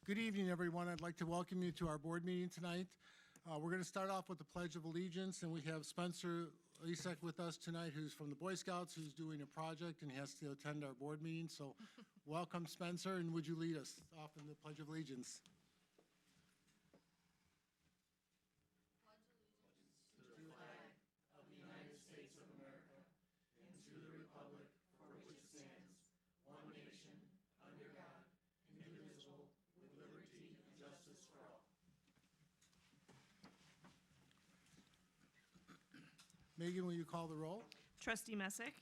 Good evening, everyone. I'd like to welcome you to our board meeting tonight. We're going to start off with the Pledge of Allegiance, and we have Spencer Lisek with us tonight, who's from the Boy Scouts, who's doing a project and has to attend our board meeting. So welcome, Spencer, and would you lead us off in the Pledge of Allegiance? Megan, will you call the roll? Trustee Messick.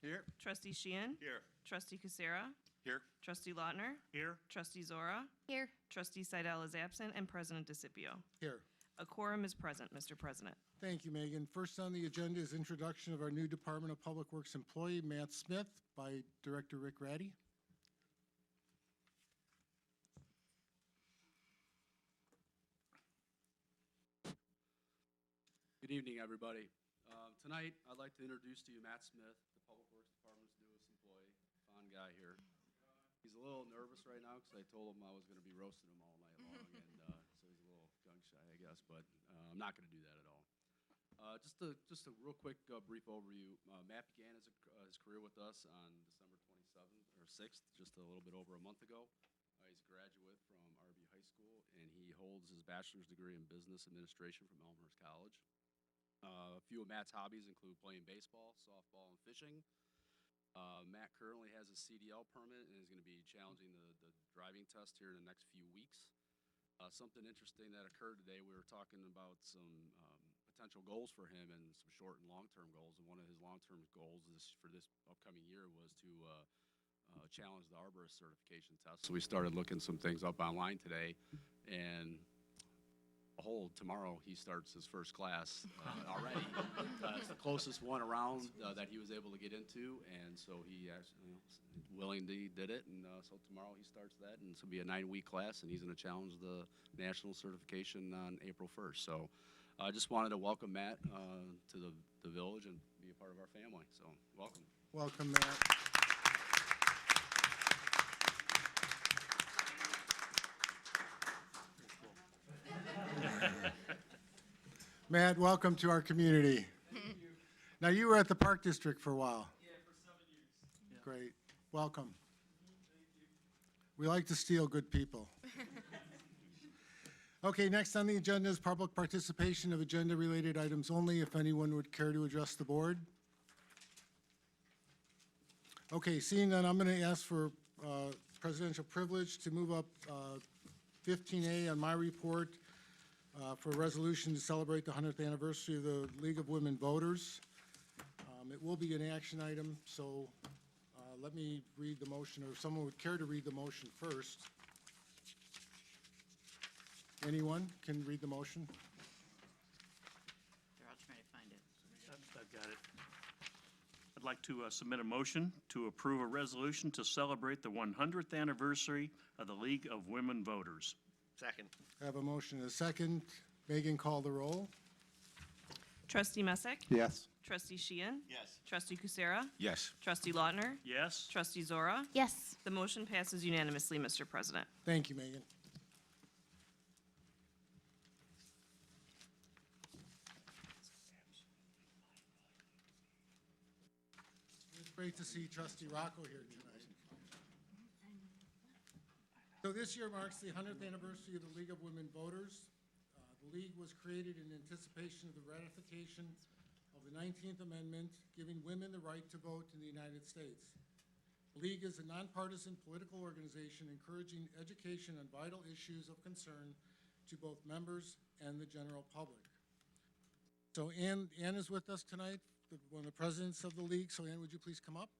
Here. Trustee Sheehan. Here. Trustee Kucera. Here. Trustee Lautner. Here. Trustee Zora. Here. Trustee Seidel is absent, and President DeCipio. Here. A quorum is present, Mr. President. Thank you, Megan. First on the agenda is introduction of our new Department of Public Works employee, Matt Smith, by Director Rick Ratty. Good evening, everybody. Tonight, I'd like to introduce to you Matt Smith, the Public Works Department's newest employee, fun guy here. He's a little nervous right now because I told him I was going to be roasting him all night long, and so he's a little gun-shy, I guess, but I'm not going to do that at all. Just a real quick brief overview. Matt began his career with us on December 27th or 6th, just a little bit over a month ago. He's a graduate from RB High School, and he holds his bachelor's degree in business administration from Elmhurst College. A few of Matt's hobbies include playing baseball, softball, and fishing. Matt currently has a CDL permit and is going to be challenging the driving test here in the next few weeks. Something interesting that occurred today, we were talking about some potential goals for him and some short and long-term goals. And one of his long-term goals for this upcoming year was to challenge the arborist certification test. So we started looking some things up online today, and behold, tomorrow he starts his first class already. It's the closest one around that he was able to get into, and so he actually willingly did it, and so tomorrow he starts that, and it's going to be a 9-week class, and he's going to challenge the national certification on April 1st. So I just wanted to welcome Matt to the village and be a part of our family, so welcome. Welcome, Matt. Matt, welcome to our community. Thank you. Now, you were at the Park District for a while. Yeah, for 7 years. Yeah. Great. Welcome. Thank you. We like to steal good people. Okay, next on the agenda is public participation of agenda-related items only, if anyone would care to address the board. Okay, seeing none, I'm going to ask for presidential privilege to move up 15A on my report for a resolution to celebrate the 100th anniversary of the League of Women Voters. It will be an action item, so let me read the motion, or if someone would care to read the motion first. Anyone can read the motion? Here, I'll try to find it. I've got it. I'd like to submit a motion to approve a resolution to celebrate the 100th anniversary of the League of Women Voters. Second. I have a motion and a second. Megan, call the roll. Trustee Messick. Yes. Trustee Sheehan. Yes. Trustee Kucera. Yes. Trustee Lautner. Yes. Trustee Zora. Yes. The motion passes unanimously, Mr. President. Thank you, Megan. It's great to see Trustee Rocco here tonight. So this year marks the 100th anniversary of the League of Women Voters. The League was created in anticipation of the ratification of the 19th Amendment, giving women the right to vote in the United States. The League is a nonpartisan political organization encouraging education on vital issues of concern to both members and the general public. So Ann is with us tonight, one of the presidents of the League. So Ann, would you please come up?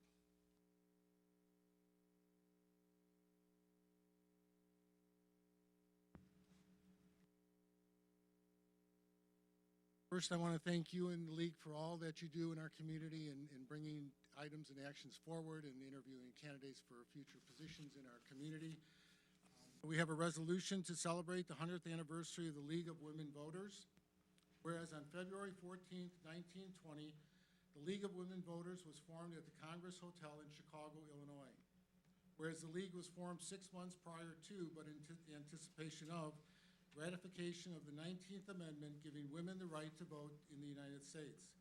First, I want to thank you and the League for all that you do in our community and bringing items and actions forward and interviewing candidates for future positions in our community. We have a resolution to celebrate the 100th anniversary of the League of Women Voters. Whereas on February 14th, 1920, the League of Women Voters was formed at the Congress Hotel in Chicago, Illinois. Whereas the league was formed 6 months prior to, but in anticipation of, ratification of the 19th Amendment giving women the right to vote in the United States.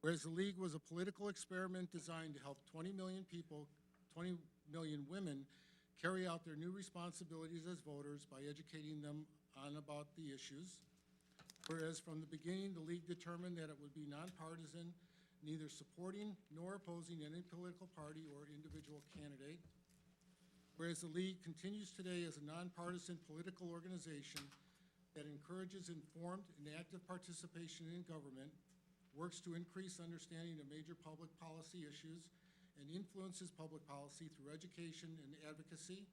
Whereas the league was a political experiment designed to help 20 million people, 20 million women, carry out their new responsibilities as voters by educating them on about the issues. Whereas from the beginning, the league determined that it would be nonpartisan, neither supporting nor opposing any political party or individual candidate. Whereas the league continues today as a nonpartisan political organization that encourages informed and active participation in government, works to increase understanding of major public policy issues, and influences public policy through education and advocacy.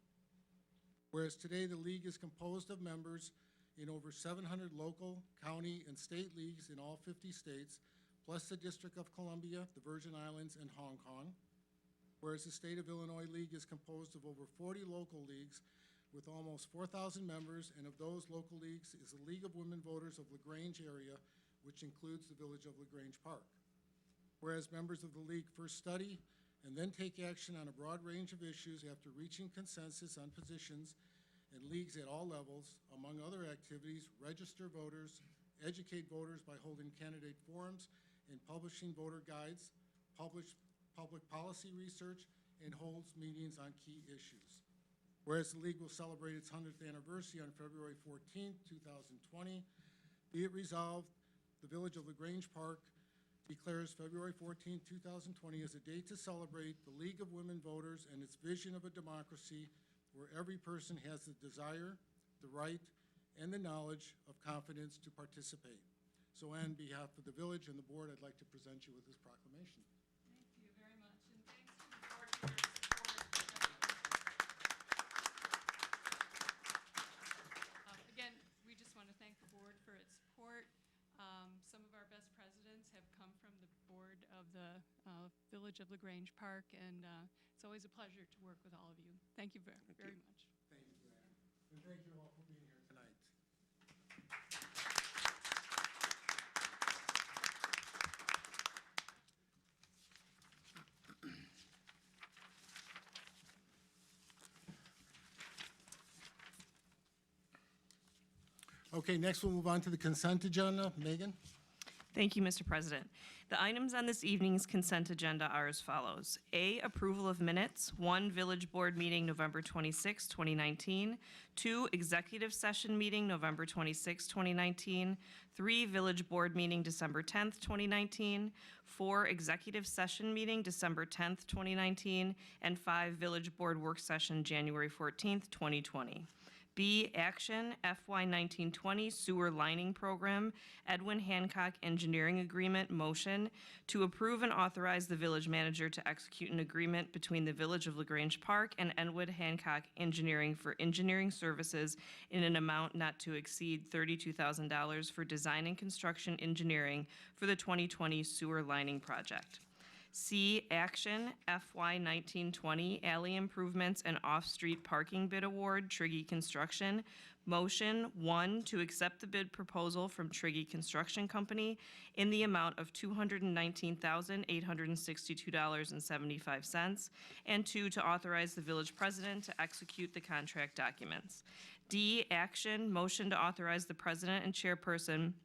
Whereas today the league is composed of members in over 700 local, county, and state leagues in all 50 states, plus the District of Columbia, the Virgin Islands, and Hong Kong. Whereas the State of Illinois League is composed of over 40 local leagues with almost 4,000 members, and of those local leagues is the League of Women Voters of LaGrange area, which includes the village of LaGrange Park. Whereas members of the league first study and then take action on a broad range of issues after reaching consensus on positions, and leagues at all levels, among other activities, register voters, educate voters by holding candidate forums and publishing voter guides, publish public policy research, and holds meetings on key issues. Whereas the league will celebrate its 100th anniversary on February 14, 2020, be it resolved, the village of LaGrange Park declares February 14, 2020 as a day to celebrate the League of Women Voters and its vision of a democracy where every person has the desire, the right, and the knowledge of confidence to participate. So on behalf of the village and the board, I'd like to present you with this proclamation. Thank you very much, and thanks to the board for your support. Again, we just want to thank the board for its support. Some of our best presidents have come from the board of the Village of LaGrange Park, and it's always a pleasure to work with all of you. Thank you very much. Thank you, Ann. And thank you all for being here tonight. Okay, next we'll move on to the consent agenda. Megan? Thank you, Mr. President. The items on this evening's consent agenda are as follows. A, approval of minutes. 1, village board meeting November 26, 2019. 2, executive session meeting November 26, 2019. 3, village board meeting December 10th, 2019. 4, executive session meeting December 10th, 2019. And 5, village board work session January 14th, 2020. B, action, FY 1920 sewer lining program, Edwin Hancock Engineering Agreement motion to approve and authorize the village manager to execute an agreement between the Village of LaGrange Park and Edwin Hancock Engineering for engineering services in an amount not to exceed $32,000 for design and construction engineering for the 2020 sewer lining project. C, action, FY 1920 alley improvements and off-street parking bid award, Triggy Construction. Motion, 1, to accept the bid proposal from Triggy Construction Company in the amount of $219,862.75, and 2, to authorize the village president to execute the contract documents. D, action, motion to authorize the president and chairperson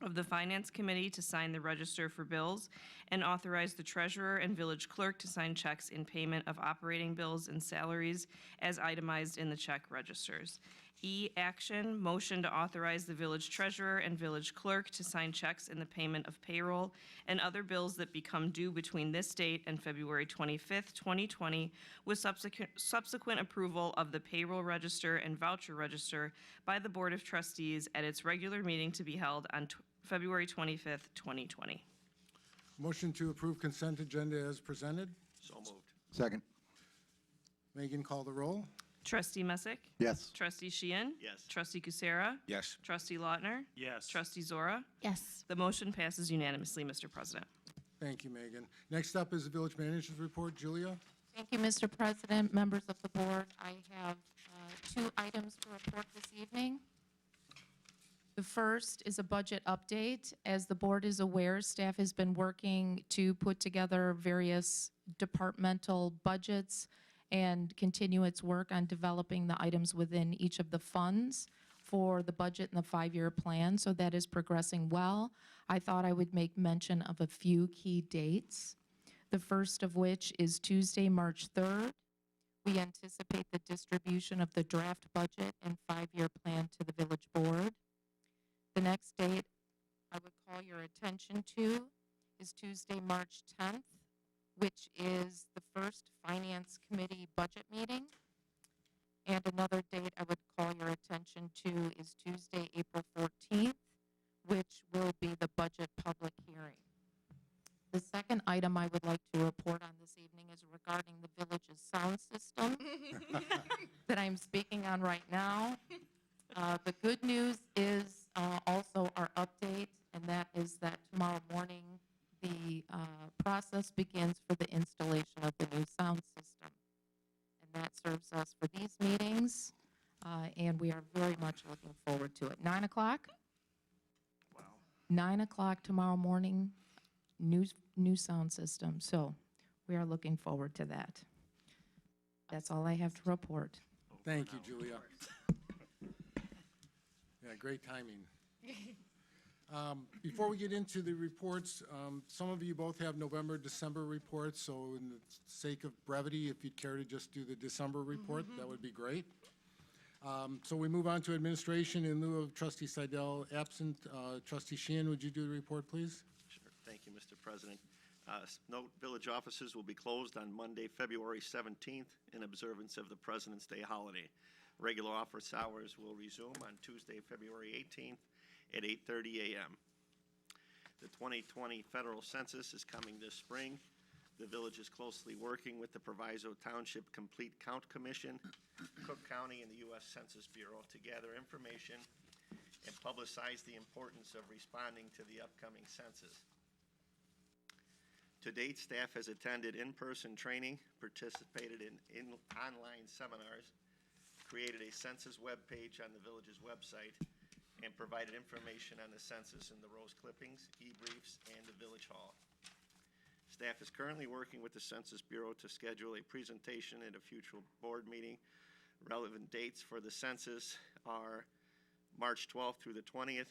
of the Finance Committee to sign the register for bills and authorize the treasurer and village clerk to sign checks in payment of operating bills and salaries as itemized in the check registers. E, action, motion to authorize the village treasurer and village clerk to sign checks in the payment of payroll and other bills that become due between this date and February 25th, 2020, with subsequent approval of the payroll register and voucher register by the Board of Trustees at its regular meeting to be held on February 25th, 2020. Motion to approve consent agenda as presented. So moved. Second. Megan, call the roll. Trustee Messick? Yes. Trustee Sheehan? Yes. Trustee Kucera? Yes. Trustee Lautner? Yes. Trustee Zora? Yes. The motion passes unanimously, Mr. President. Thank you, Megan. Next up is the village manager's report. Julia? Thank you, Mr. President, members of the board. I have 2 items to report this evening. The first is a budget update. As the board is aware, staff has been working to put together various departmental budgets and continue its work on developing the items within each of the funds for the budget and the 5-year plan, so that is progressing well. I thought I would make mention of a few key dates, the first of which is Tuesday, March 3rd. We anticipate the distribution of the draft budget and 5-year plan to the village board. The next date I would call your attention to is Tuesday, March 10th, which is the first Finance Committee budget meeting. And another date I would call your attention to is Tuesday, April 14th, which will be the budget public hearing. The second item I would like to report on this evening is regarding the village's sound system that I'm speaking on right now. The good news is also our update, and that is that tomorrow morning the process begins for the installation of the new sound system. And that serves us for these meetings, and we are very much looking forward to it. 9 o'clock? Wow. 9 o'clock tomorrow morning, new sound system. So we are looking forward to that. That's all I have to report. Thank you, Julia. Yeah, great timing. Before we get into the reports, some of you both have November, December reports, so in the sake of brevity, if you'd care to just do the December report, that would be great. So we move on to administration. In lieu of Trustee Seidel absent, Trustee Sheehan, would you do the report, please? Sure. Thank you, Mr. President. Note, village offices will be closed on Monday, February 17th in observance of the President's Day holiday. Regular office hours will resume on Tuesday, February 18th at 8:30 a.m. The 2020 federal census is coming this spring. The village is closely working with the Proviso Township Complete Count Commission, Cook County, and the U.S. Census Bureau to gather information and publicize the importance of responding to the upcoming census. To date, staff has attended in-person training, participated in online seminars, created a census webpage on the village's website, and provided information on the census in the Rose Clippings, e-briefs, and the Village Hall. Staff is currently working with the Census Bureau to schedule a presentation at a future board meeting. Relevant dates for the census are March 12th through the 20th.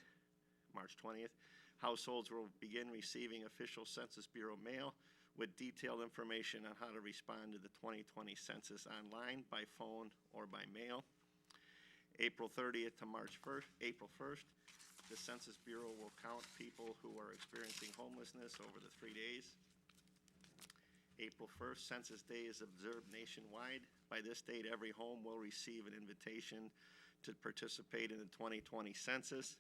March 20th. Households will begin receiving official Census Bureau mail with detailed information on how to respond to the 2020 census online, by phone, or by mail. April 30th to April 1st, the Census Bureau will count people who are experiencing homelessness over the 3 days. April 1st, Census Day is observed nationwide. By this date, every home will receive an invitation to participate in the 2020 census.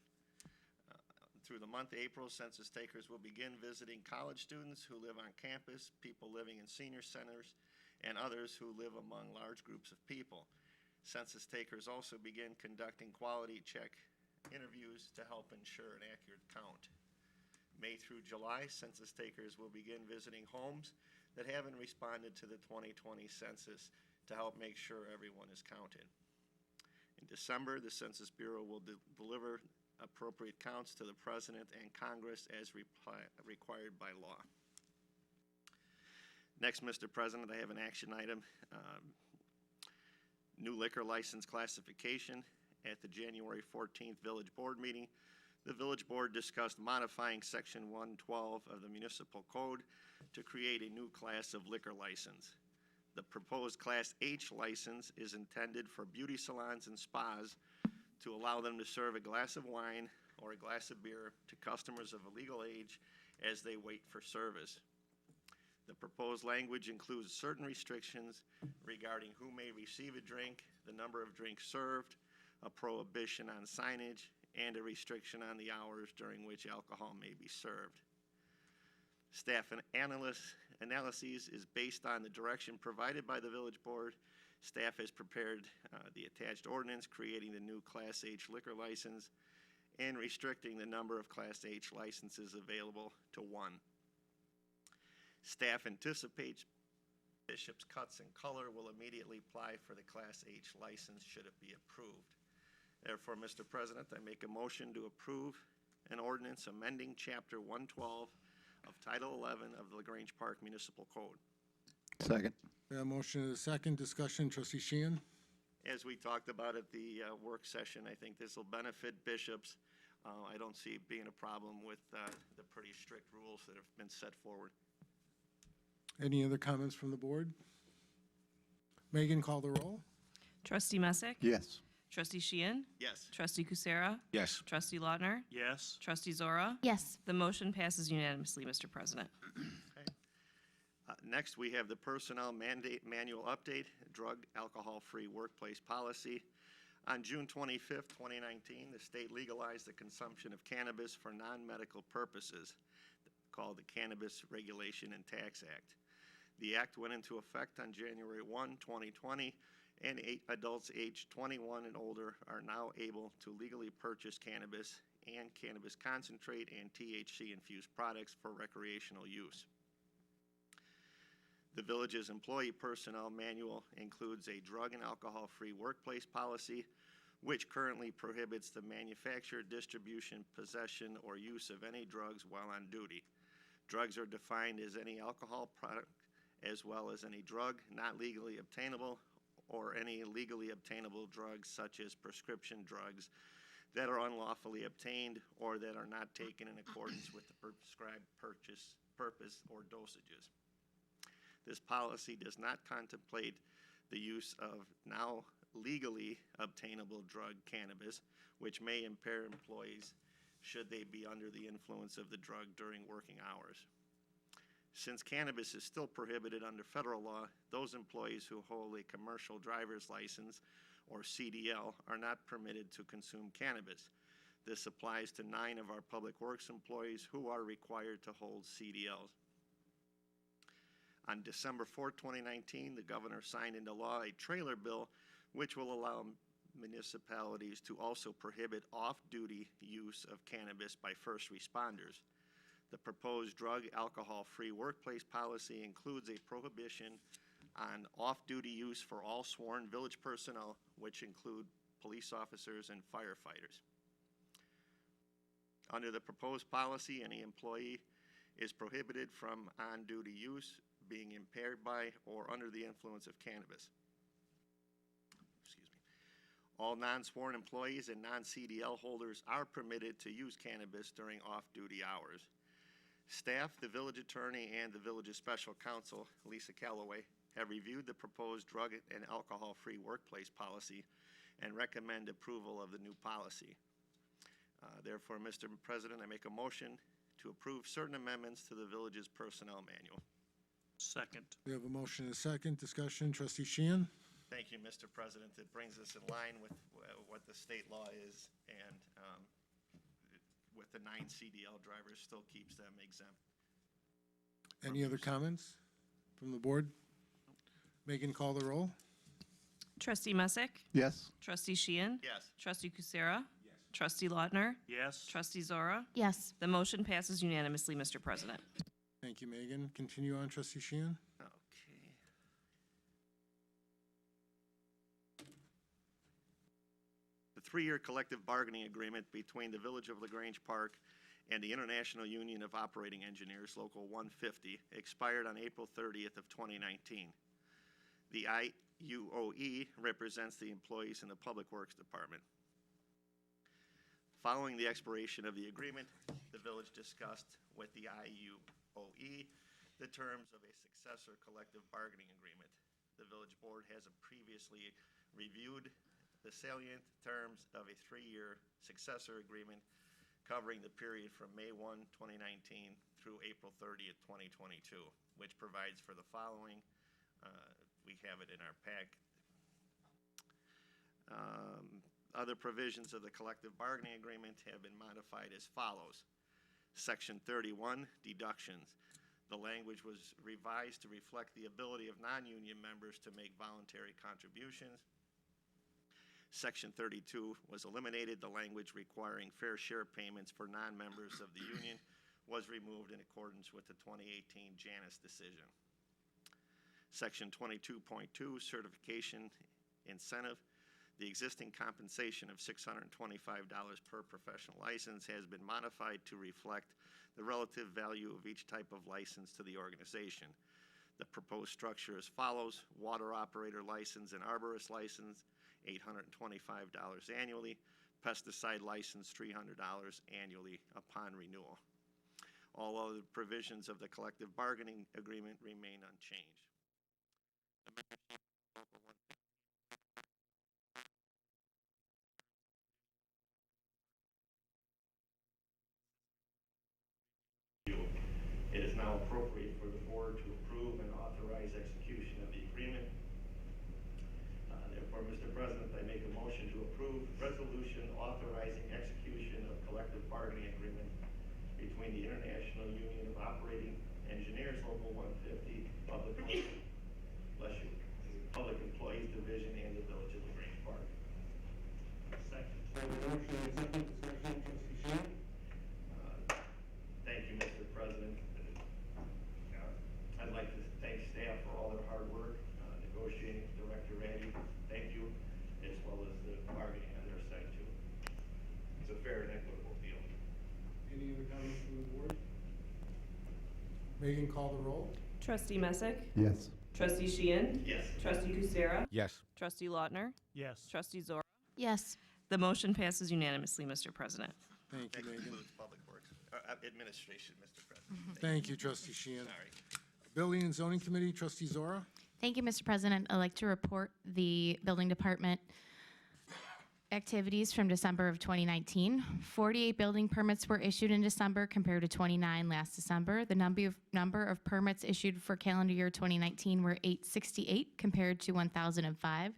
Through the month of April, census takers will begin visiting college students who live on campus, people living in senior centers, and others who live among large groups of people. Census takers also begin conducting quality check interviews to help ensure an accurate count. May through July, census takers will begin visiting homes that haven't responded to the 2020 census to help make sure everyone is counted. In December, the Census Bureau will deliver appropriate counts to the President and Congress as required by law. Next, Mr. President, I have an action item. New liquor license classification. At the January 14th Village Board meeting, the Village Board discussed modifying Section 112 of the Municipal Code to create a new class of liquor license. The proposed Class H license is intended for beauty salons and spas to allow them to serve a glass of wine or a glass of beer to customers of a legal age as they wait for service. The proposed language includes certain restrictions regarding who may receive a drink, the number of drinks served, a prohibition on signage, and a restriction on the hours during which alcohol may be served. Staff analyses is based on the direction provided by the Village Board. Staff has prepared the attached ordinance creating the new Class H liquor license and restricting the number of Class H licenses available to 1. Staff anticipates Bishop's Cuts and Color will immediately apply for the Class H license should it be approved. Therefore, Mr. President, I make a motion to approve an ordinance amending Chapter 112 of Title 11 of the Grange Park Municipal Code. Second. We have a motion and a second. Discussion, trustee Sheehan. As we talked about at the work session, I think this will benefit bishops. I don't see it being a problem with the pretty strict rules that have been set forward. Any other comments from the board? Megan, call the roll. Trustee Messick? Yes. Trustee Sheehan? Yes. Trustee Kucera? Yes. Trustee Lautner? Yes. Trustee Zora? Yes. The motion passes unanimously, Mr. President. Next, we have the Personnel Mandate Manual Update, Drug Alcohol-Free Workplace Policy. On June 25th, 2019, the state legalized the consumption of cannabis for non-medical purposes, called the Cannabis Regulation and Tax Act. The act went into effect on January 1, 2020, and adults aged 21 and older are now able to legally purchase cannabis and cannabis concentrate and THC-infused products for recreational use. The village's employee personnel manual includes a drug and alcohol-free workplace policy, which currently prohibits the manufacture, distribution, possession, or use of any drugs while on duty. Drugs are defined as any alcohol product, as well as any drug not legally obtainable, or any legally obtainable drugs such as prescription drugs that are unlawfully obtained or that are not taken in accordance with the prescribed purpose or dosages. This policy does not contemplate the use of now legally obtainable drug cannabis, which may impair employees should they be under the influence of the drug during working hours. Since cannabis is still prohibited under federal law, those employees who hold a commercial driver's license or CDL are not permitted to consume cannabis. This applies to 9 of our public works employees who are required to hold CDLs. On December 4, 2019, the governor signed into law a trailer bill which will allow municipalities to also prohibit off-duty use of cannabis by first responders. The proposed drug alcohol-free workplace policy includes a prohibition on off-duty use for all sworn village personnel, which include police officers and firefighters. Under the proposed policy, any employee is prohibited from on-duty use, being impaired by, or under the influence of cannabis. All non-sworn employees and non-CDL holders are permitted to use cannabis during off-duty hours. Staff, the village attorney, and the village's special counsel, Lisa Calloway, have reviewed the proposed drug and alcohol-free workplace policy and recommend approval of the new policy. Therefore, Mr. President, I make a motion to approve certain amendments to the village's personnel manual. Second. We have a motion and a second. Discussion, trustee Sheehan. Thank you, Mr. President. It brings us in line with what the state law is, and with the 9 CDL drivers, still keeps them exempt. Any other comments from the board? Megan, call the roll. Trustee Messick? Yes. Trustee Sheehan? Yes. Trustee Kucera? Yes. Trustee Lautner? Yes. Trustee Zora? Yes. The motion passes unanimously, Mr. President. Thank you, Megan. Continue on, trustee Sheehan. Okay. The 3-year collective bargaining agreement between the Village of LaGrange Park and the International Union of Operating Engineers, Local 150, expired on April 30th of 2019. The IUOE represents the employees in the Public Works Department. Following the expiration of the agreement, the village discussed with the IUOE the terms of a successor collective bargaining agreement. The village board has previously reviewed the salient terms of a 3-year successor agreement covering the period from May 1, 2019 through April 30th, 2022, which provides for the following. We have it in our pack. Other provisions of the collective bargaining agreement have been modified as follows. Section 31, deductions. The language was revised to reflect the ability of non-union members to make voluntary contributions. Section 32 was eliminated. The language requiring fair share payments for non-members of the union was removed in accordance with the 2018 Janus decision. Section 22.2, certification incentive. The existing compensation of $625 per professional license has been modified to reflect the relative value of each type of license to the organization. The proposed structure as follows: water operator license and arborist license, $825 annually. Pesticide license, $300 annually upon renewal. All other provisions of the collective bargaining agreement remain unchanged. It is now appropriate for the board to approve and authorize execution of the agreement. Therefore, Mr. President, I make a motion to approve resolution authorizing execution of collective bargaining agreement between the International Union of Operating Engineers, Local 150, Public Employees Division, and the Village of Grange Park. Second. Motion and second, discussion, trustee Sheehan? Thank you, Mr. President. I'd like to thank staff for all their hard work, negotiating with Director Raddy, thank you, as well as the bargaining on their side too. It's a fair and equitable deal. Any other comments from the board? Megan, call the roll. Trustee Messick? Yes. Trustee Sheehan? Yes. Trustee Kustera? Yes. Trustee Lautner? Yes. Trustee Zora? Yes. The motion passes unanimously, Mr. President. Thank you, That Megan. concludes Public Works, Administration, Mr. President. Thank you, trustee Sheehan. Sorry. Building and Zoning Committee, trustee Zora? Thank you, Mr. President. I'd like to report the Building Department activities from December of 2019. 48 building permits were issued in December compared to 29 last December. The number of permits issued for calendar year 2019 were 868 compared to 1,005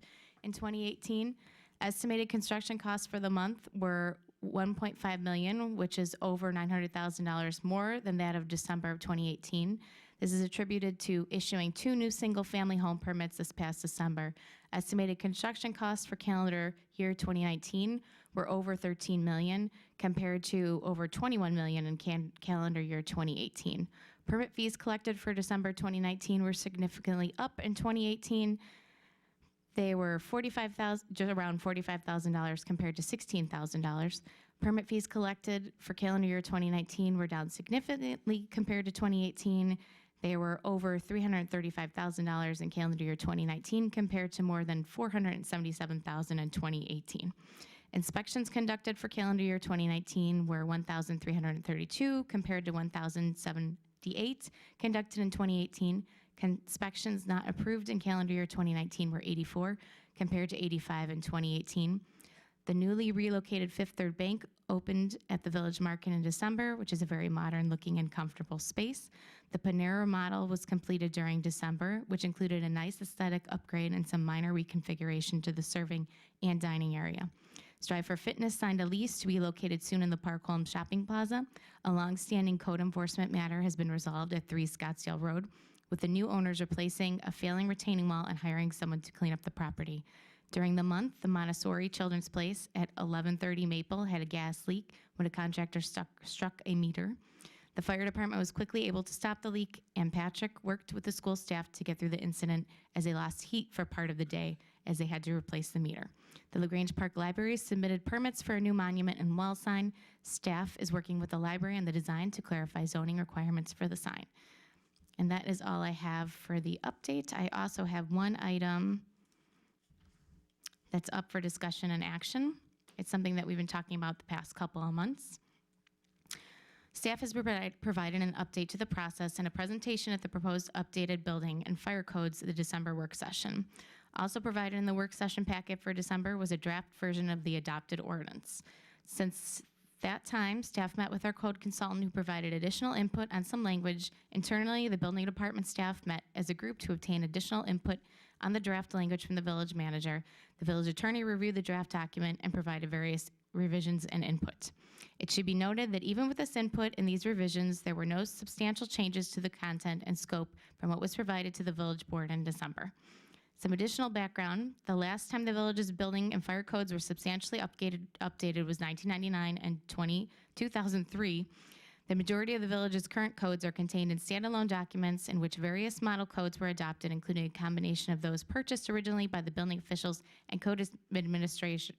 in 2018. Estimated construction costs for the month were $1.5 million, which is over $900,000 more than that of December of 2018. This is attributed to issuing 2 new single-family home permits this past December. Estimated construction costs for calendar year 2019 were over $13 million, compared to over $21 million in calendar year 2018. Permit fees collected for December 2019 were significantly up in 2018. They were just around $45,000 compared to $16,000. Permit fees collected for calendar year 2019 were down significantly compared to 2018. They were over $335,000 in calendar year 2019 compared to more than $477,000 in 2018. Inspections conducted for calendar year 2019 were 1,332 compared to 1,078 conducted in 2018. Inspections not approved in calendar year 2019 were 84 compared to 85 in 2018. The newly relocated Fifth Third Bank opened at the Village Market in December, which is a very modern looking and comfortable space. The Panera model was completed during December, which included a nice aesthetic upgrade and some minor reconfiguration to the serving and dining area. Strive for Fitness signed a lease to be located soon in the Park Holmes Shopping Plaza. A long-standing code enforcement matter has been resolved at 3 Scottsdale Road, with the new owners replacing a failing retaining wall and hiring someone to clean up the property. During the month, the Montessori Children's Place at 1130 Maple had a gas leak when a contractor struck a meter. The fire department was quickly able to stop the leak, and Patrick worked with the school staff to get through the incident as they lost heat for part of the day as they had to replace the meter. The LaGrange Park Library submitted permits for a new monument and wall sign. Staff is working with the library on the design to clarify zoning requirements for the sign. And that is all I have for the update. I also have one item that's up for discussion and action. It's something that we've been talking about the past couple of months. Staff has provided an update to the process and a presentation at the proposed updated building and fire codes at the December work session. Also provided in the work session packet for December was a draft version of the adopted ordinance. Since that time, staff met with our code consultant who provided additional input on some language. Internally, the building department staff met as a group to obtain additional input on the draft language from the village manager. The village attorney reviewed the draft document and provided various revisions and input. It should be noted that even with this input and these revisions, there were no substantial changes to the content and scope from what was provided to the village board in December. Some additional background: the last time the village's building and fire codes were substantially updated was 1999 and 2003. The majority of the village's current codes are contained in standalone documents in which various model codes were adopted, including a combination of those purchased originally by the building officials and code administrators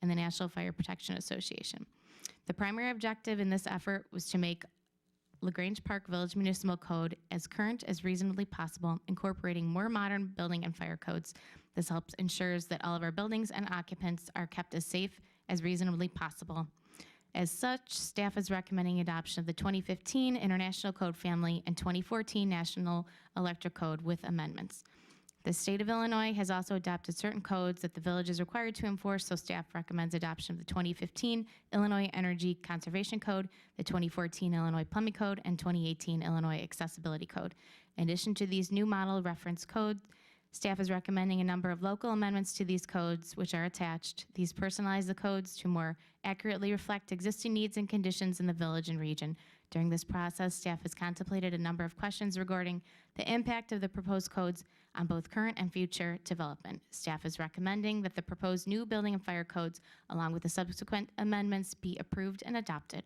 and the National Fire Protection Association. The primary objective in this effort was to make LaGrange Park Village Municipal Code as current as reasonably possible, incorporating more modern building and fire codes. This helps ensures that all of our buildings and occupants are kept as safe as reasonably possible. As such, staff is recommending adoption of the 2015 International Code Family and 2014 National Electric Code with amendments. The state of Illinois has also adopted certain codes that the village is required to enforce, so staff recommends adoption of the 2015 Illinois Energy Conservation Code, the 2014 Illinois Plumbing Code, and 2018 Illinois Accessibility Code. In addition to these new model reference codes, staff is recommending a number of local amendments to these codes, which are attached. These personalize the codes to more accurately reflect existing needs and conditions in the village and region. During this process, staff has contemplated a number of questions regarding the impact of the proposed codes on both current and future development. Staff is recommending that the proposed new building and fire codes, along with the subsequent amendments, be approved and adopted.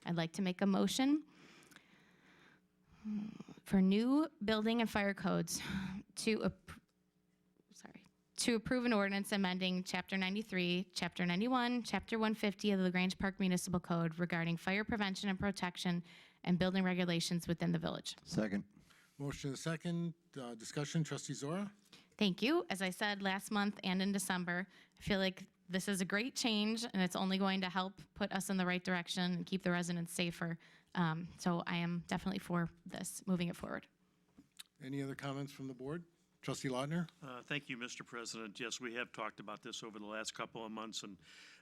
I'd like to make a motion for new building and fire codes to approve an ordinance amending Chapter 93, Chapter 91, Chapter 150 of the LaGrange Park Municipal Code regarding fire prevention and protection and building regulations within the village. Second. Motion and a second. Discussion, trustee Zora? Thank you. As I said last month and in December, I feel like this is a great change, and it's only going to help put us in the right direction and keep the residents safer. So I am definitely for this, moving it forward. Any other comments from the board? Trustee Lautner? Thank you, Mr. President. Yes, we have talked about this over the last couple of months,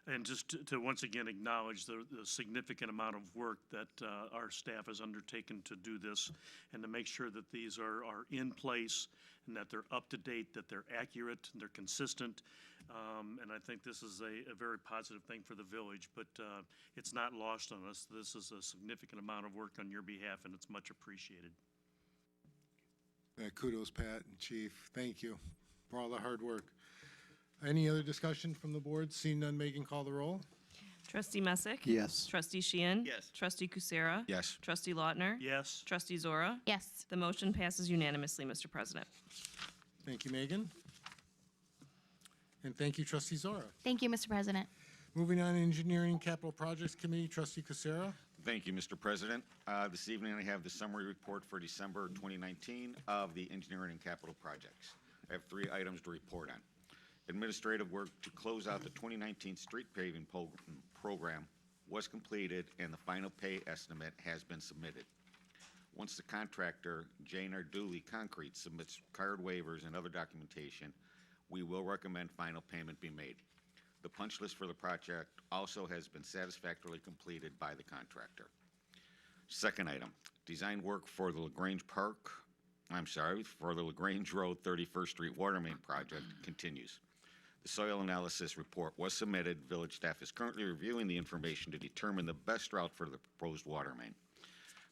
and just to once again acknowledge the significant amount of work that our staff has undertaken to do this, and to make sure that these are in place, and that they're up to date, that they're accurate, and they're consistent. And I think this is a very positive thing for the village, but it's not lost on us. This is a significant amount of work on your behalf, and it's much appreciated. Kudos, Pat and Chief. Thank you for all the hard work. Any other discussion from the board? Seeing none, Megan, call the roll. Trustee Messick? Yes. Trustee Sheehan? Yes. Trustee Kucera? Yes. Trustee Lautner? Yes. Trustee Zora? Yes. The motion passes unanimously, Mr. President. Thank you, Megan. And thank you, trustee Zora. Thank you, Mr. President. Moving on, Engineering Capital Projects Committee, trustee Kucera. Thank you, Mr. President. This evening, I have the summary report for December 2019 of the engineering and capital projects. I have 3 items to report on. Administrative work to close out the 2019 street paving program was completed, and the final pay estimate has been submitted. Once the contractor, J&R Dooley Concrete, submits card waivers and other documentation, we will recommend final payment be made. The punch list for the project also has been satisfactorily completed by the contractor. Second item, design work for the LaGrange Road 31st Street Water Main Project continues. The soil analysis report was submitted. Village staff is currently reviewing the information to determine the best route for the proposed water main.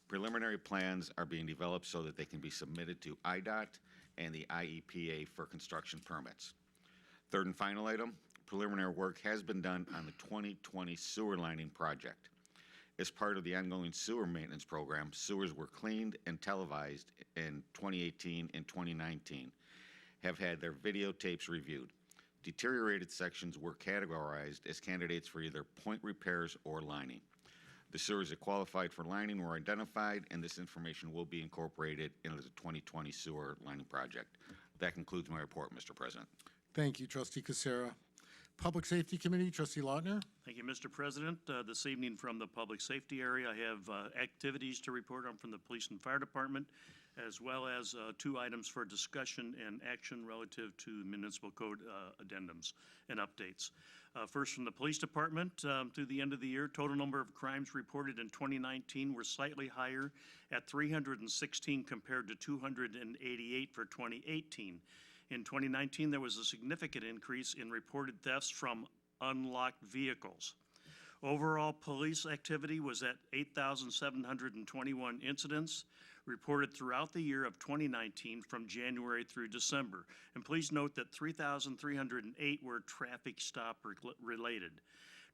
Preliminary plans are being developed so that they can be submitted to IDOT and the IEPA for construction permits. Third and final item, preliminary work has been done on the 2020 sewer lining project. As part of the ongoing sewer maintenance program, sewers were cleaned and televised in 2018 and 2019, have had their videotapes reviewed. Deteriorated sections were categorized as candidates for either point repairs or lining. The sewers that qualified for lining were identified, and this information will be incorporated into the 2020 sewer lining project. That concludes my report, Mr. President. Thank you, trustee Kucera. Public Safety Committee, trustee Lautner. Thank you, Mr. President. This evening from the Public Safety area, I have activities to report on from the Police and Fire Department, as well as 2 items for discussion and action relative to municipal code addendums and updates. First, from the Police Department, through the end of the year, total number of crimes reported in 2019 were slightly higher at 316 compared to 288 for 2018. In 2019, there was a significant increase in reported thefts from unlocked vehicles. Overall, police activity was at 8,721 incidents reported throughout the year of 2019 from January through December. And please note that 3,308 were traffic stop related.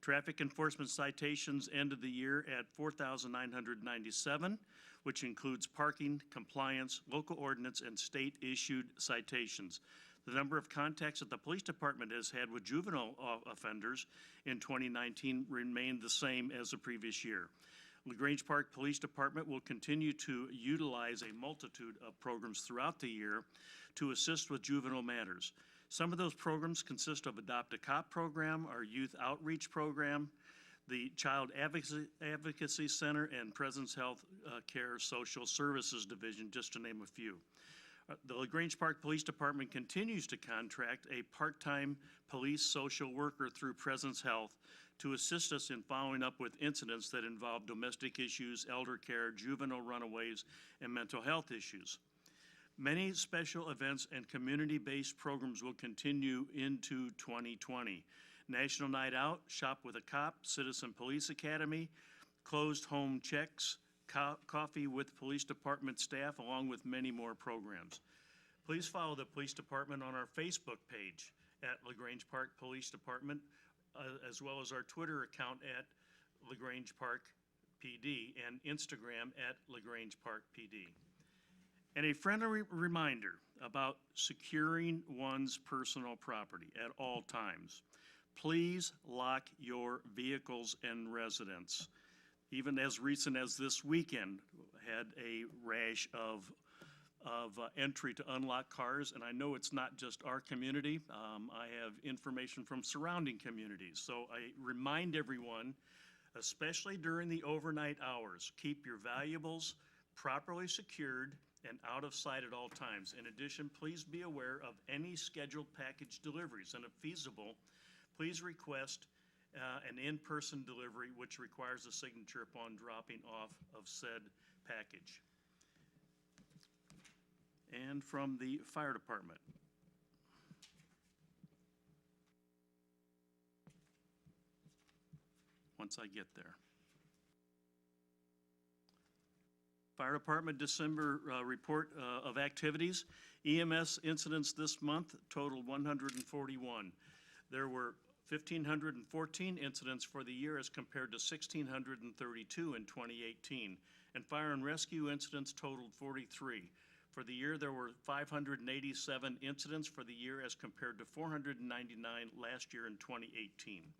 Traffic enforcement citations ended the year at 4,997, which includes parking, compliance, local ordinance, and state-issued citations. The number of contacts that the police department has had with juvenile offenders in 2019 remained the same as the previous year. LaGrange Park Police Department will continue to utilize a multitude of programs throughout the year to assist with juvenile matters. Some of those programs consist of Adopt a Cop program, our youth outreach program, the Child Advocacy Center, and Presence Health Care Social Services Division, just to name a few. The LaGrange Park Police Department continues to contract a part-time police social worker through Presence Health to assist us in following up with incidents that involve domestic issues, elder care, juvenile runaways, and mental health issues. Many special events and community-based programs will continue into 2020. National Night Out, Shop with a Cop, Citizen Police Academy, Closed Home Checks, Coffee with Police Department staff, along with many more programs. Please follow the police department on our Facebook page at LaGrange Park Police Department, as well as our Twitter account at LaGrange Park PD and Instagram at LaGrange Park PD. And a friendly reminder about securing one's personal property at all times. Please lock your vehicles and residence. Even as recent as this weekend, had a rash of entry to unlock cars, and I know it's not just our community. I have information from surrounding communities. So I remind everyone, especially during the overnight hours, keep your valuables properly secured and out of sight at all times. In addition, please be aware of any scheduled package deliveries, and if feasible, please request an in-person delivery, which requires a signature upon dropping off of said package. And from the fire department. Once I get there. Fire Department December report of activities. EMS incidents this month totaled 141. There were 1,514 incidents for the year as compared to 1,632 in 2018. And fire and rescue incidents totaled 43. For the year, there were 587 incidents for the year as compared to 499 last year in 2018.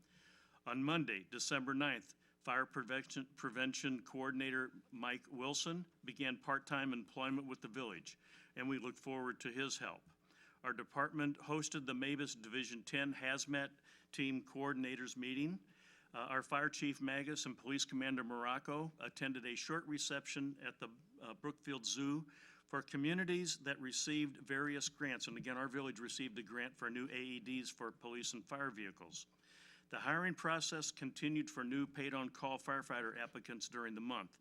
On Monday, December 9th, Fire Prevention Coordinator Mike Wilson began part-time employment with the village, and we look forward to his help. Our department hosted the Mavis Division 10 Hazmat Team Coordinators meeting. Our Fire Chief Magus and Police Commander Morocco attended a short reception at the Brookfield Zoo for communities that received various grants. And again, our village received a grant for new AEDs for police and fire vehicles. The hiring process continued for new paid-on-call firefighter applicants during the month.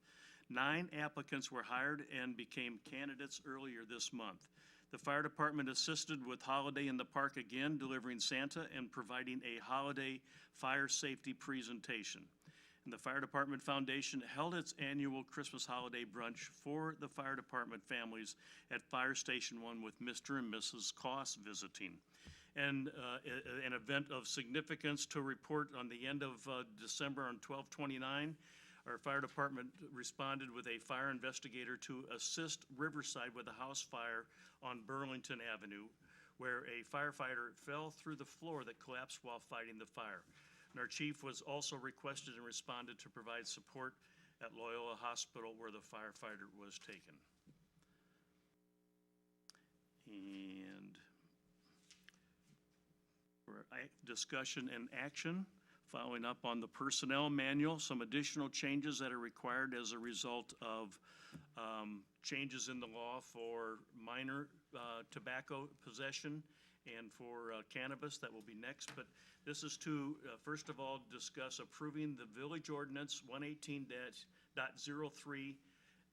9 applicants were hired and became candidates earlier this month. The fire department assisted with Holiday in the Park again, delivering Santa and providing a holiday fire safety presentation. And the Fire Department Foundation held its annual Christmas holiday brunch for the fire department families at Fire Station 1 with Mr. and Mrs. Koss visiting. And an event of significance to report on the end of December on 12/29. Our fire department responded with a fire investigator to assist Riverside with a house fire on Burlington Avenue, where a firefighter fell through the floor that collapsed while fighting the fire. And our chief was also requested and responded to provide support at Loyola Hospital where the firefighter was taken. And for discussion and action, following up on the personnel manual, some additional changes that are required as a result of changes in the law for minor tobacco possession and for cannabis. That will be next. But this is to, first of all, discuss approving the village ordinance 118.03,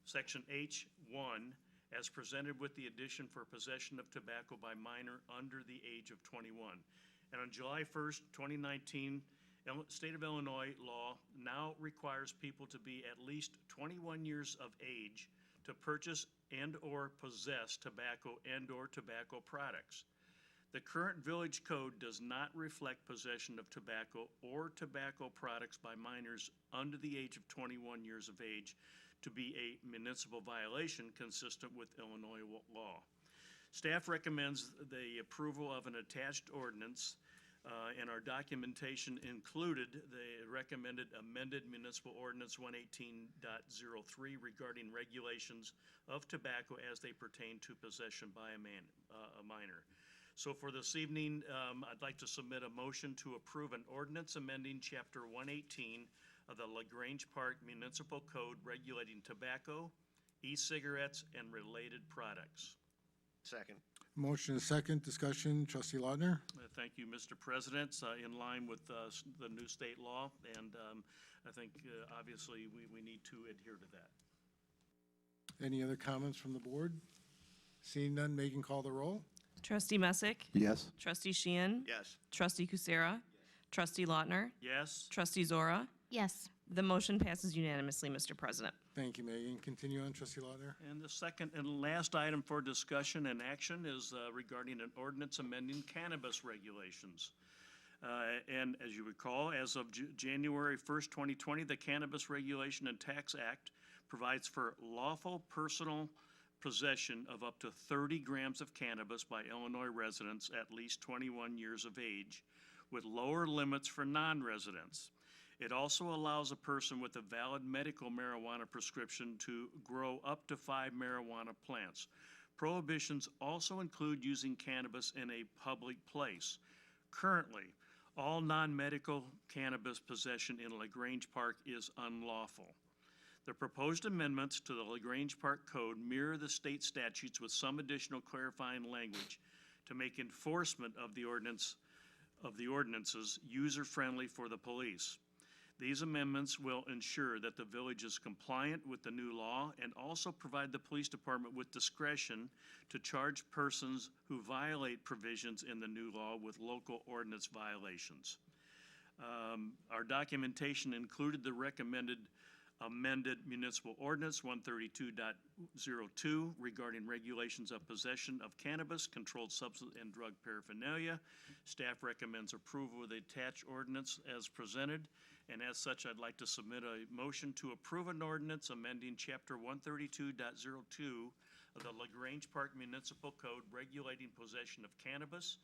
section H1, as presented with the addition for possession of tobacco by minor under the age of 21. And on July 1st, 2019, State of Illinois law now requires people to be at least 21 years of age to purchase and/or possess tobacco and/or tobacco products. The current village code does not reflect possession of tobacco or tobacco products by minors under the age of 21 years of age to be a municipal violation consistent with Illinois law. Staff recommends the approval of an attached ordinance And our documentation included the recommended amended municipal ordinance 118.03 regarding regulations of tobacco as they pertain to possession by a minor. So for this evening, I'd like to submit a motion to approve an ordinance amending Chapter 118 of the LaGrange Park Municipal Code regulating tobacco, e-cigarettes, and related products. Second. Motion is second. Discussion. Trustee Lautner? Thank you, Mr. President. In line with the new state law, and I think obviously we need to adhere to that. Any other comments from the board? Seeing none, Megan, call the roll. Trustee Messick? Yes. Trustee Sheehan? Yes. Trustee Kucera? Trustee Lautner? Yes? Trustee Zora? Yes. The motion passes unanimously, Mr. President. Thank you, Megan. Continue on, Trustee Lautner. And the second and last item for discussion and action is regarding an ordinance amending cannabis regulations. And as you recall, as of January 1st, 2020, the Cannabis Regulation and Tax Act provides for lawful personal possession of up to 30 grams of cannabis by Illinois residents at least 21 years of age, with lower limits for non-residents. It also allows a person with a valid medical marijuana prescription to grow up to 5 marijuana plants. Prohibitions also include using cannabis in a public place. Currently, all non-medical cannabis possession in LaGrange Park is unlawful. The proposed amendments to the LaGrange Park Code mirror the state statutes with some additional clarifying language to make enforcement of the ordinances user-friendly for the police. These amendments will ensure that the village is compliant with the new law and also provide the police department with discretion to charge persons who violate provisions in the new law with local ordinance violations. Our documentation included the recommended amended municipal ordinance 132.02 regarding regulations of possession of cannabis, controlled substance, and drug paraphernalia. Staff recommends approval of the attached ordinance as presented, and as such, I'd like to submit a motion to approve an ordinance amending Chapter 132.02 of the LaGrange Park Municipal Code regulating possession of cannabis,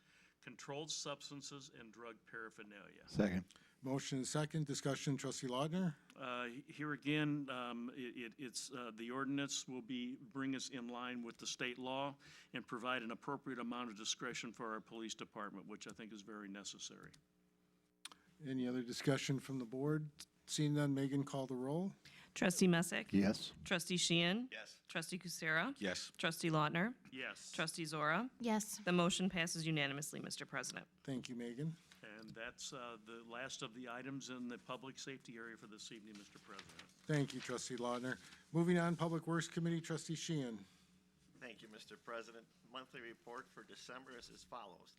controlled substances, and drug paraphernalia. Second. Motion is second. Discussion. Trustee Lautner? Here again, the ordinance will bring us in line with the state law and provide an appropriate amount of discretion for our police department, which I think is very necessary. Any other discussion from the board? Seeing none, Megan, call the roll. Trustee Messick? Yes. Trustee Sheehan? Yes. Trustee Kucera? Yes. Trustee Lautner? Yes. Trustee Zora? Yes. The motion passes unanimously, Mr. President. Thank you, Megan. And that's the last of the items in the public safety area for this evening, Mr. President. Thank you, Trustee Lautner. Moving on, Public Works Committee, Trustee Sheehan. Thank you, Mr. President. Monthly report for December is as follows.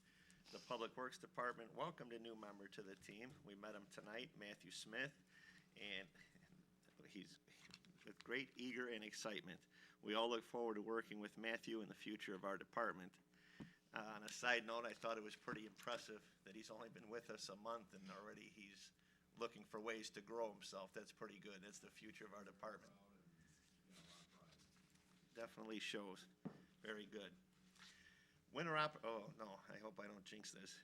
The Public Works Department welcomed a new member to the team. We met him tonight, Matthew Smith, and he's with great eager and excitement. We all look forward to working with Matthew in the future of our department. On a side note, I thought it was pretty impressive that he's only been with us a month and already he's looking for ways to grow himself. That's pretty good. That's the future of our department. Definitely shows. Very good. Oh, no, I hope I don't jinx this.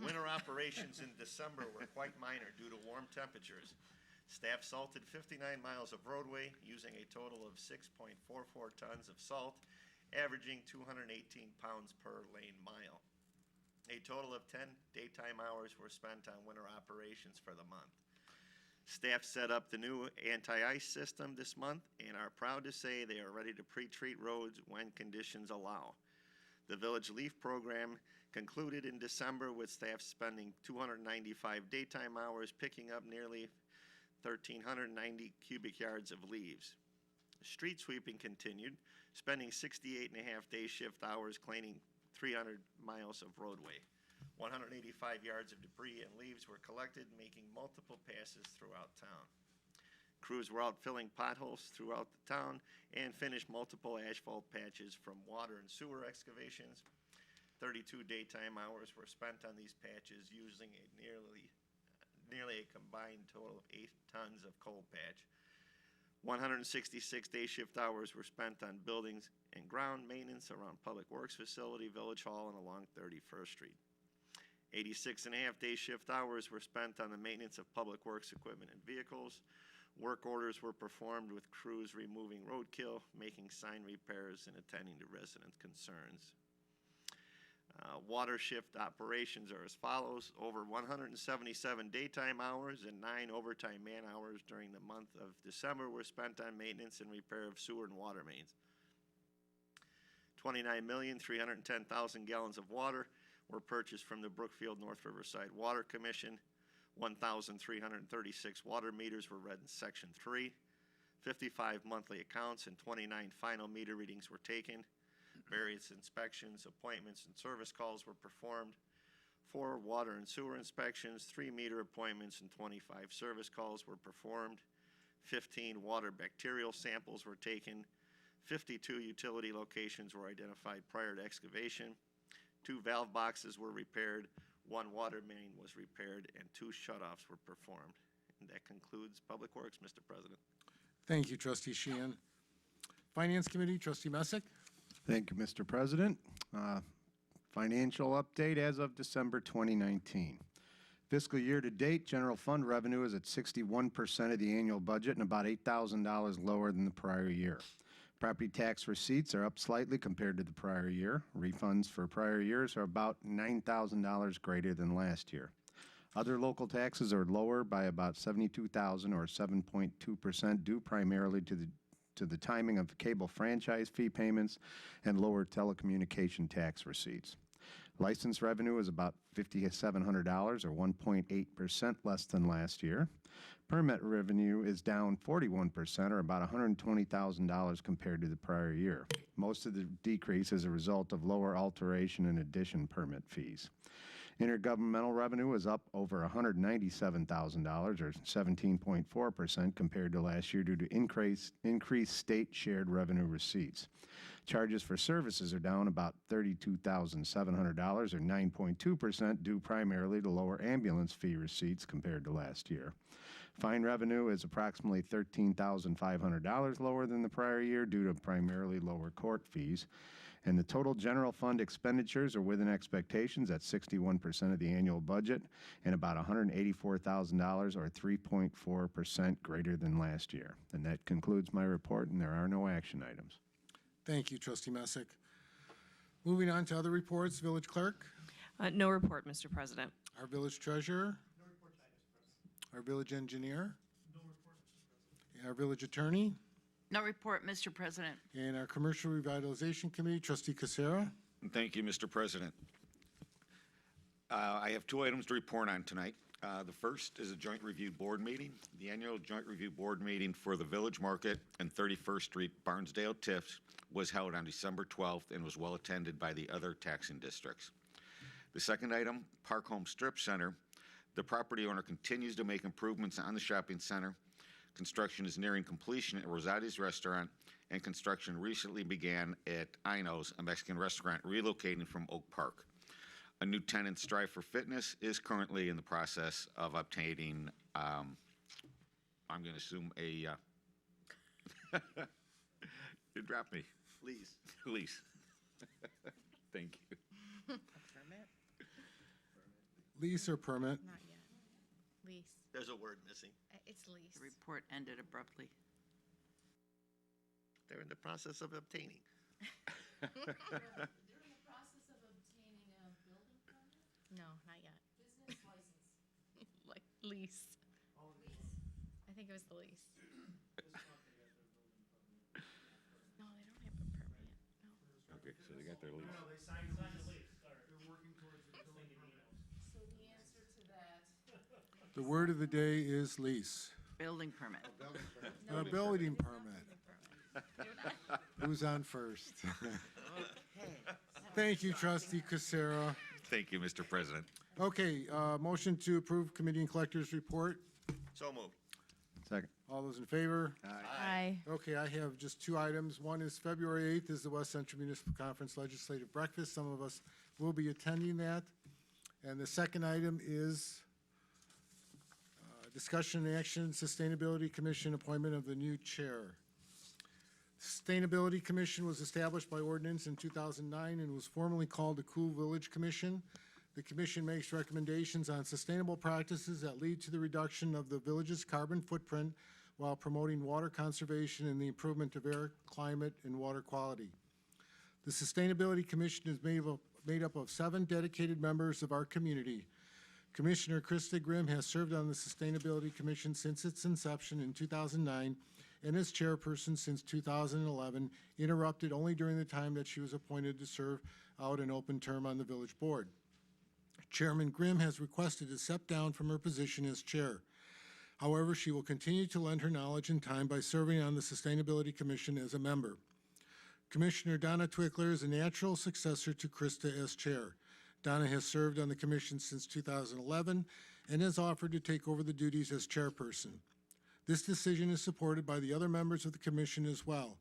Winter operations in December were quite minor due to warm temperatures. Staff salted 59 miles of roadway using a total of 6.44 tons of salt, averaging 218 pounds per lane mile. A total of 10 daytime hours were spent on winter operations for the month. Staff set up the new anti-ice system this month and are proud to say they are ready to pre-treat roads when conditions allow. The Village Leaf Program concluded in December with staff spending 295 daytime hours picking up nearly 1,390 cubic yards of leaves. Street sweeping continued, spending 68 and a half day shift hours cleaning 300 miles of roadway. 185 yards of debris and leaves were collected, making multiple passes throughout town. Crews were out filling potholes throughout the town and finished multiple asphalt patches from water and sewer excavations. 32 daytime hours were spent on these patches using nearly a combined total of 8 tons of coal patch. 166 day shift hours were spent on buildings and ground maintenance around Public Works Facility, Village Hall, and along 31st Street. 86.5 day shift hours were spent on the maintenance of public works equipment and vehicles. Work orders were performed with crews removing roadkill, making sign repairs, and attending to resident concerns. Water shift operations are as follows: over 177 daytime hours and 9 overtime man hours during the month of December were spent on maintenance and repair of sewer and water mains. 29,310,000 gallons of water were purchased from the Brookfield North Riverside Water Commission. 1,336 water meters were read in Section 3. 55 monthly accounts and 29 final meter readings were taken. Various inspections, appointments, and service calls were performed. 4 water and sewer inspections, 3 meter appointments, and 25 service calls were performed. 15 water bacterial samples were taken. 52 utility locations were identified prior to excavation. 2 valve boxes were repaired. 1 water main was repaired, and 2 shutoffs were performed. And that concludes Public Works, Mr. President. Thank you, Trustee Sheehan. Finance Committee, Trustee Messick. Thank you, Mr. President. Financial update as of December 2019. Fiscal year to date, general fund revenue is at 61% of the annual budget and about $8,000 lower than the prior year. Property tax receipts are up slightly compared to the prior year. Refunds for prior years are about $9,000 greater than last year. Other local taxes are lower by about $72,000 or 7.2%, due primarily to the timing of cable franchise fee payments and lower telecommunication tax receipts. License revenue is about $5,700 or 1.8% less than last year. Permit revenue is down 41% or about $120,000 compared to the prior year. Most of the decrease is a result of lower alteration and addition permit fees. Intergovernmental revenue is up over $197,000 or 17.4% compared to last year due to increased state shared revenue receipts. Charges for services are down about $32,700 or 9.2% due primarily to lower ambulance fee receipts compared to last year. Fine revenue is approximately $13,500 lower than the prior year due to primarily lower court fees. And the total general fund expenditures are within expectations at 61% of the annual budget and about $184,000 or 3.4% greater than last year. And that concludes my report, and there are no action items. Thank you, Trustee Messick. Moving on to other reports, Village Clerk, No report, Mr. President. our Village Treasurer. No report, our Village Engineer. No report, Mr. President. Our Village Attorney. No report, Mr. President. And our Commercial Revitalization Committee, Trustee Casera. Thank you, Mr. President. I have 2 items to report on tonight. The first is a joint review board meeting. The annual joint review board meeting for the Village Market and 31st Street Barnesdale TIFs was held on December 12th and was well attended by the other taxing districts. The second item, Park Home Strip Center. The property owner continues to make improvements on the shopping center. Construction is nearing completion at Rosati's Restaurant, and construction recently began at Ino's, a Mexican restaurant relocating from Oak Park. A new tenant, Strive for Fitness, is currently in the process of obtaining, I'm going to assume a, you dropped me. Lease. Lease. Thank you. Permit? Lease or permit? Not yet. Lease. There's a word missing. It's lease. The report ended abruptly. They're in the process of obtaining. They're in the process of obtaining a building permit? No, not yet. Business license? Like lease. I think it was the lease. No, they don't have a permit yet. No. Okay, so they got their lease. So the answer to that, The word of the day is lease. Building permit. A building permit. Who's on first? Thank you, Trustee Casera. Thank you, Mr. President. Okay, motion to approve Committee and Collectors Report. So moved. Second. All those in favor? Aye. Okay, I have just 2 items. One is February 8th is the West Central Municipal Conference Legislative Breakfast. Some of us will be attending that. And the second item is discussion and action, Sustainability Commission appointment of the new chair. Sustainability Commission was established by ordinance in 2009 and was formerly called the Cool Village Commission. The commission makes recommendations on sustainable practices that lead to the reduction of the village's carbon footprint while promoting water conservation and the improvement of air, climate, and water quality. The Sustainability Commission is made up of 7 dedicated members of our community. Commissioner Krista Grimm has served on the Sustainability Commission since its inception in 2009 and as chairperson since 2011, interrupted only during the time that she was appointed to serve out an open term on the village board. Chairman Grimm has requested to step down from her position as chair. However, she will continue to lend her knowledge and time by serving on the Sustainability Commission as a member. Commissioner Donna Twickler is a natural successor to Krista as chair. Donna has served on the commission since 2011 and has offered to take over the duties as chairperson. This decision is supported by the other members of the commission as well.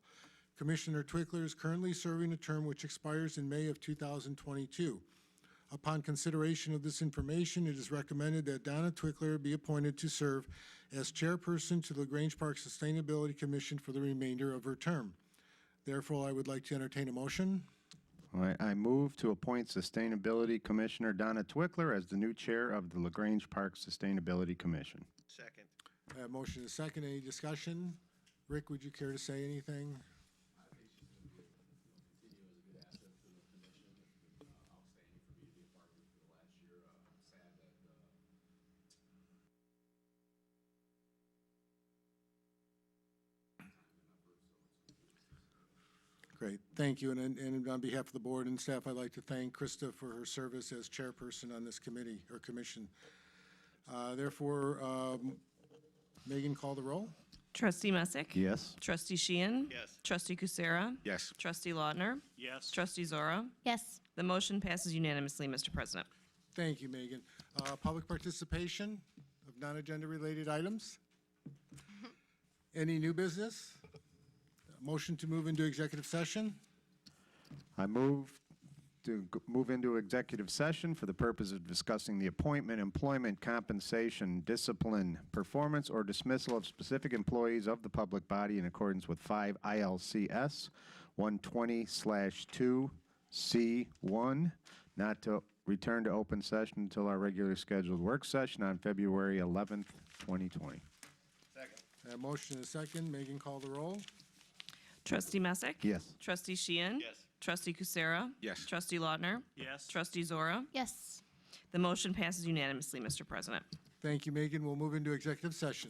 Commissioner Twickler is currently serving a term which expires in May of 2022. Upon consideration of this information, it is recommended that Donna Twickler be appointed to serve as chairperson to the Grange Park Sustainability Commission for the remainder of her term. Therefore, I would like to entertain a motion. All right, I move to appoint Sustainability Commissioner Donna Twickler as the new chair of the LaGrange Park Sustainability Commission. Second. I have a motion and a second. Any discussion? Rick, would you care to say anything? Great, thank you. And on behalf of the board and staff, I'd like to thank Krista for her service as chairperson on this committee or commission. Therefore, Megan, call the roll. Trustee Messick? Yes. Trustee Sheehan? Yes. Trustee Kucera? Yes. Trustee Lautner? Yes. Trustee Zora? Yes. The motion passes unanimously, Mr. President. Thank you, Megan. Public participation of non-agenda related items? Any new business? Motion to move into executive session? I move to move into executive session for the purpose of discussing the appointment, employment, compensation, discipline, performance, or dismissal of specific employees of the public body in accordance with 5 ILCS 120/2C1, not to return to open session until our regular scheduled work session on February 11th, 2020. Second. Motion and a second. Megan, call the roll. Trustee Messick? Yes. Trustee Sheehan? Yes. Trustee Kucera? Yes. Trustee Lautner? Yes. Trustee Zora? Yes. The motion passes unanimously, Mr. President. Thank you, Megan. We'll move into executive session.